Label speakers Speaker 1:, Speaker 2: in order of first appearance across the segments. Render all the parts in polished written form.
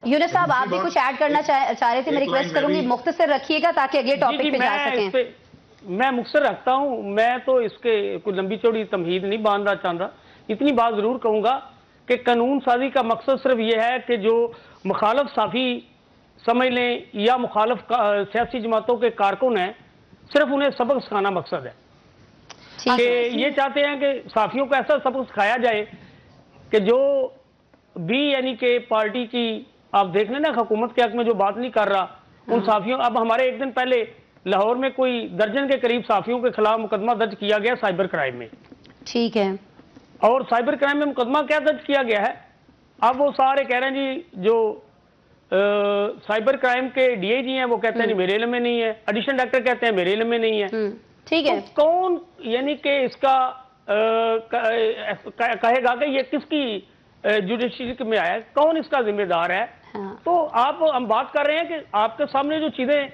Speaker 1: यूनुस साहब, आप भी कुछ ऐड करना चाह रहे थे? मैं रिक्वेस्ट करूंगी मुख्तसर रखिएगा ताकि अगले टॉपिक पे जा सकें।
Speaker 2: मैं मुख्तसर रखता हूं। मैं तो इसके कोई लंबी चौड़ी तमहीद नहीं बांधना चाहता। इतनी बात जरूर कहूंगा कि कानून साजी का मकसद सिर्फ यह है कि जो मुखालफ साफी समझ लें या मुखालफ सियासी जमातों के कारकुन हैं, सिर्फ उन्हें सबक सिखाना मकसद है। कि ये चाहते हैं कि साफियों को ऐसा सबक सिखाया जाए कि जो भी यानी कि पार्टी की आप देख लेना हुकूमत के हक में जो बात नहीं कर रहा उन साफियों, अब हमारे एक दिन पहले लाहौर में कोई दर्जन के करीब साफियों के खिलाफ मुकदमा दर्ज किया गया साइबर क्राइम में।
Speaker 1: ठीक है।
Speaker 2: और साइबर क्राइम में मुकदमा क्या दर्ज किया गया है? अब वो सारे कह रहे हैं जी जो साइबर क्राइम के डीआईजी हैं वो कहते हैं जी मेरे इल्म में नहीं है, एडिशनल डायरेक्टर कहते हैं मेरे इल्म में नहीं है।
Speaker 1: ठीक है।
Speaker 2: तो कौन यानी कि इसका कहेगा कि ये किसकी जुडिशरी में आया है, कौन इसका जिम्मेदार है? तो हम बात कर रहे हैं कि आपके सामने जो चीजें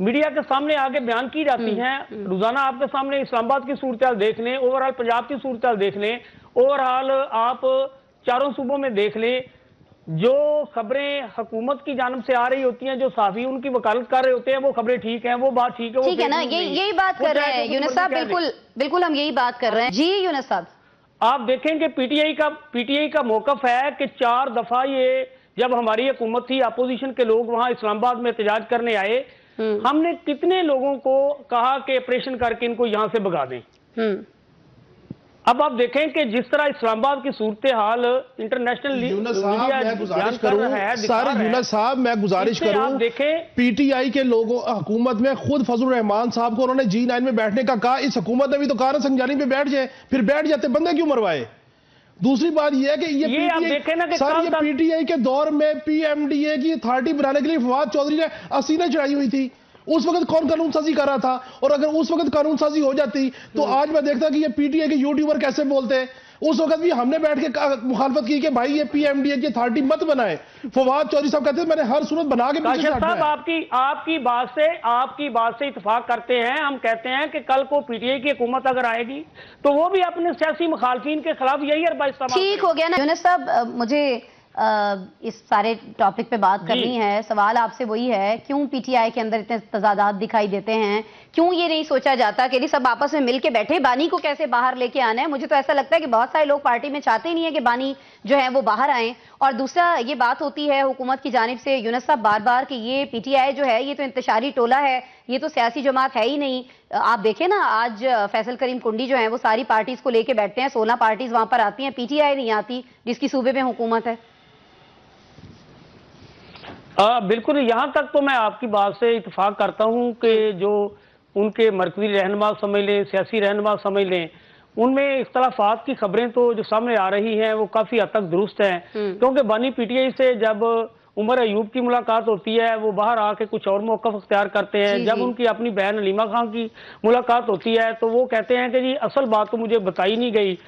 Speaker 2: मीडिया के सामने आगे बयान की जाती हैं, रोजाना आपके सामने इस्लामाबाद की सूरत देख लें, ओवरऑल पंजाब की सूरत देख लें, ओवरऑल आप चारों सूबों में देख लें, जो खबरें हुकूमत की जानिब से आ रही होती हैं, जो साफी उनकी वकालत कर रहे होते हैं, वो खबरें ठीक हैं, वो बात ठीक है,
Speaker 1: ठीक है ना। यही बात कर रहे हैं यूनुस साहब, बिल्कुल हम यही बात कर रहे हैं जी। यूनुस साहब,
Speaker 2: आप देखें कि पीटीआई का मौकफ है कि 4 दफा ये जब हमारी हुकूमत थी, अपोजिशन के लोग वहां इस्लामाबाद में एहतजाज करने आए, हमने कितने लोगों को कहा कि ऑपरेशन करके इनको यहां से भगा दें। अब आप देखें कि जिस तरह इस्लामाबाद की सूरत हाल इंटरनेशनल
Speaker 3: यूनुस साहब मैं गुजारिश करूं,
Speaker 2: देखें
Speaker 3: पीटीआई के लोगों हुकूमत में खुद फजल रहमान साहब को उन्होंने G9 में बैठने का कहा। इस हुकूमत ने भी तो कहा संजानी पे बैठ जाए, फिर बैठ जाते बंदे क्यों मरवाए? दूसरी बात यह है कि ये पीटीआई के दौर में पीएमडीए की अथॉरिटी बनाने के लिए फवाद चौधरी ने असीलें चढ़ाई हुई थी। उस वक्त कौन कानून साजी कर रहा था? और अगर उस वक्त कानून साजी हो जाती तो आज मैं देखता कि ये पीटीआई के यूट्यूबर कैसे बोलते हैं। उस वक्त भी हमने बैठ के मुखालफत की कि भाई ये पीएमडीए की अथॉरिटी मत बनाए। फवाद चौधरी साहब कहते हैं मैंने हर सूरत बना के
Speaker 2: आपकी बात से इत्तेफाक करते हैं। हम कहते हैं कि कल को पीटीआई की हुकूमत अगर आएगी तो वो भी अपने सियासी मुखालफिन के खिलाफ यही अरबा इस्तेमाल।
Speaker 1: ठीक हो गया ना यूनुस साहब, मुझे इस सारे टॉपिक पे बात करनी है। सवाल आपसे वही है, क्यों पीटीआई के अंदर इतने तजादात दिखाई देते हैं? क्यों ये नहीं सोचा जाता कि सब आपस में मिलके बैठे, बानी को कैसे बाहर लेके आना है? मुझे तो ऐसा लगता है कि बहुत सारे लोग पार्टी में चाहते ही नहीं है कि बानी जो है वो बाहर आए। और दूसरा ये बात होती है हुकूमत की जानिब से यूनुस साहब बार बार कि ये पीटीआई जो है ये तो इंतशारी टोला है, ये तो सियासी जमात है ही नहीं। आप देखें ना, आज फैसल करीम कुंडी जो है वो सारी पार्टीज को लेके बैठते हैं, 16 पार्टीज वहां पर आती हैं, पीटीआई नहीं आती जिसकी सूबे में हुकूमत है।
Speaker 2: बिल्कुल, यहाँ तक तो मैं आपकी बात से इत्तेफाक करता हूँ कि जो उनके मरकजी रहनुमा समझ लें, सियासी रहनुमा समझ लें, उनमें इख्तलाफात की खबरें तो जो सामने आ रही हैं वो काफ़ी हद तक दुरुस्त हैं। क्योंकि बानी पीटीआई से जब उमर अयूब की मुलाकात होती है वो बाहर आके कुछ और मौक़िफ़ अख्तियार करते हैं। जब उनकी अपनी बहन हलीमा खान की मुलाकात होती है तो वो कहते हैं कि जी असल बात तो मुझे बताई नहीं गई।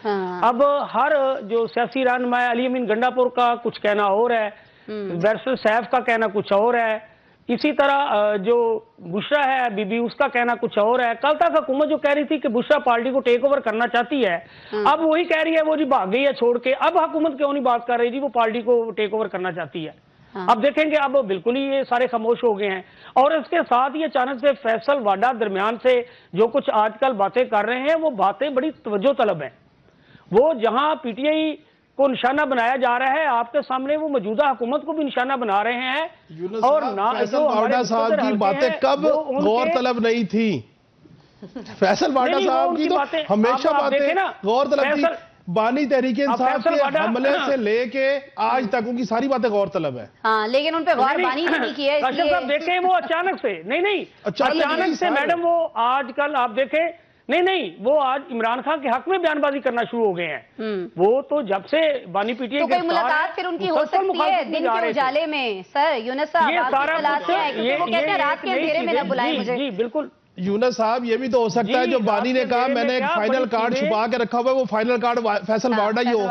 Speaker 2: अब हर जो सियासी रहनुमा है, अली अमीन गंडापुर का कुछ कहना और है, बैरिस्टर सैफ का कहना कुछ और है, इसी तरह जो बुशरा है बीबी उसका कहना कुछ और है। कल तक हुकूमत जो कह रही थी कि बुशरा पार्टी को टेक ओवर करना चाहती है, अब वही कह रही है वो जी भाग गई है छोड़ के। अब हुकूमत क्यों नहीं बात कर रही जी वो पार्टी को टेक ओवर करना चाहती है? अब देखेंगे, अब बिल्कुल ही ये सारे खामोश हो गए हैं। और इसके साथ ही अचानक से फैसल वाडा दरमियान से जो कुछ आजकल बातें कर रहे हैं वो बातें बड़ी तवज्जो तलब हैं। वो जहां पीटीआई को निशाना बनाया जा रहा है, आपके सामने वो मौजूदा हुकूमत को भी निशाना बना रहे हैं। और ना
Speaker 3: फैसल वाडा साहब की बातें कब गौर तलब नहीं थी? फैसल वाडा साहब की तो हमेशा बातें गौर तलब थी। बानी तहरीक इंसाफ के हमले से लेके आज तक उनकी सारी बातें गौर तलब है।
Speaker 1: हाँ, लेकिन उन पे गौर बानी नहीं की है।
Speaker 2: साहब देखें वो अचानक से अचानक से मैडम वो आजकल आप देखें नहीं वो आज इमरान खान के हक में बयानबाजी करना शुरू हो गए हैं। वो तो जब से बानी पीटीआई
Speaker 1: तो कोई मुलाकात फिर उनकी हो सकती है दिन के उजाले में? सर यूनुस साहब वो कहते हैं रात के अंधेरे में ना बुलाएं मुझे।
Speaker 2: जी बिल्कुल
Speaker 3: यूनुस साहब, ये भी तो हो सकता है जो बानी ने कहा मैंने एक फाइनल कार्ड छुपा के रखा हुआ है, वो फाइनल कार्ड फैसल वाडा ही हो।